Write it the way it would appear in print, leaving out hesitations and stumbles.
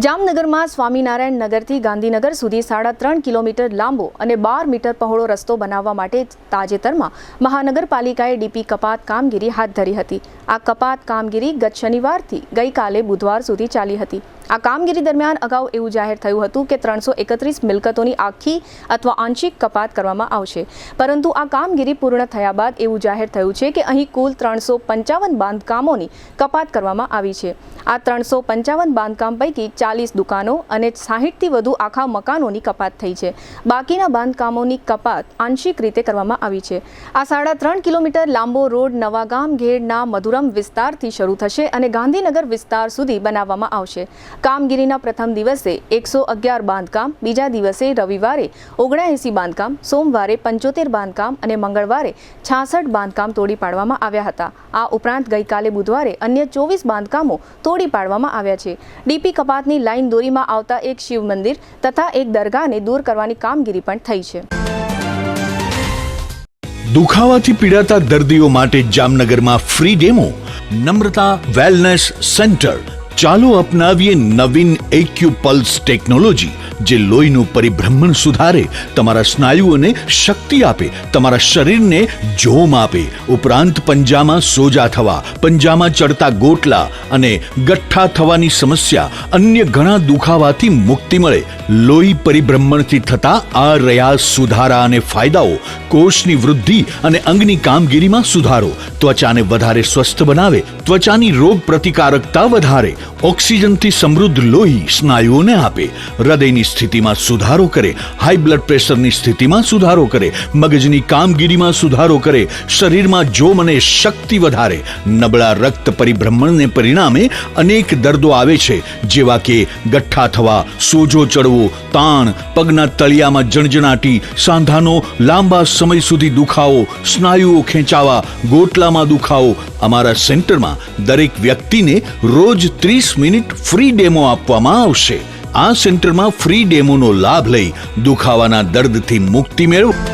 જામનગરમાં સ્વામિનારાયણ નગરથી ગાંધીનગર સુધી 3.5 કિલોમીટર લાંબો અને 12 મીટર પહોળો રસ્તો બનાવવા માટે તાજેતરમાં મહાનગરપાલિકાએ ડીપી કપાત કામગીરી હાથ ધરી હતી। આ કપાત કામગીરી ગત શનિવારથી ગઈકાલે બુધવાર સુધી ચાલી હતી। આ કામગીરી દરમિયાન અગાઉ એવું જાહેર થયું હતું કે 331 મિલકતોની આખી અથવા આંશિક કપાત કરવામાં આવશે, પરંતુ આ કામગીરી પૂર્ણ થયા બાદ એવું જાહેર થયું છે કે અહીં કુલ 355 બાંધકામોની કપાત કરવામાં આવી છે। આ 355 બાંધકામ પૈકી 40 દુકાનો અને 60થી વધુ આખા મકાનોની કપાત થઈ છે। બાકીના બાંધકામોની કપાત આંશિક રીતે કરવામાં આવી છે। આ 3.5 કિલોમીટર લાંબો રોડ નવાગામ ઘેડના મધુરમ વિસ્તારથી શરૂ થશે અને ગાંધીનગર વિસ્તાર સુધી બનાવવામાં આવશે। કામગીરીના પ્રથમ દિવસે 111 બાંધકામ, બીજા દિવસે રવિવારે 79 બાંધકામ, સોમવારે 75 બાંધકામ અને મંગળવારે 66 બાંધકામ તોડી પાડવામાં આવ્યા હતા। આ ઉપરાંત ગઈકાલે બુધવારે અન્ય 24 બાંધકામો તોડી પાડવામાં આવ્યા છે। ડીપી કપાતની લાઈન દોરીમાં આવતા એક શિવ મંદિર તથા એક દરગાહને દૂર કરવાની કામગીરી પણ થઈ છે। દુખાવાથી પીડાતા દર્દીઓ માટે જામનગરમાં ફ્રી ડેમો। નમ્રતા વેલનેસ સેન્ટર। ચાલો અપનાવીએ નવીન એક્યુપલ્સ ટેકનોલોજી, જે લોહીનું પરિભ્રમણ સુધારે, તમારા સ્નાયુઓને શક્તિ આપે, તમારા શરીરને જોમ આપે, ઉપરાંત પંજામાં સોજા થવા, પંજામાં ચડતા ગોટલા અને ગઠ્ઠા થવાની સમસ્યા, અન્ય ઘણા દુખાવાથી મુક્તિ મળે। લોહી પરિભ્રમણથી થતા આ રહ્યા સુધારા અને ફાયદાઓ। કોષની વૃદ્ધિ અને અંગની કામગીરીમાં સુધારો, ત્વચાને વધારે સ્વસ્થ બનાવે, ત્વચાની રોગ પ્રતિકારકતા વધારે, ઓક્સિજનથી સમૃદ્ધ લોહી સ્નાયુઓને આપે, હૃદયની સ્થિતિમાં સુધારો કરે, હાઈ બ્લડ પ્રેશરની સ્થિતિમાં સુધારો કરે, મગજની કામગીરીમાં સુધારો કરે, શરીરમાં જોમ અને શક્તિ વધારે। નબળા રક્ત પરિભ્રમણને પરિણામે અનેક દર્દો આવે છે, જેવા કે ગઠ્ઠા થવા, સોજો ચડવો, તાણ, પગના તળિયામાં જણજણાટી, સાંધાનો લાંબા સમય સુધી દુખાવો, સ્નાયુઓ ખેંચાવા, ગોટલામાં દુખાવો। અમારા સેન્ટરમાં દરેક વ્યક્તિને રોજ 30 મિનિટ ફ્રી ડેમો આપવામાં આવશે। આ સેન્ટરમાં ફ્રી ડેમોનો લાભ લઈ દુખાવાના દર્દથી મુક્તિ મેળવો।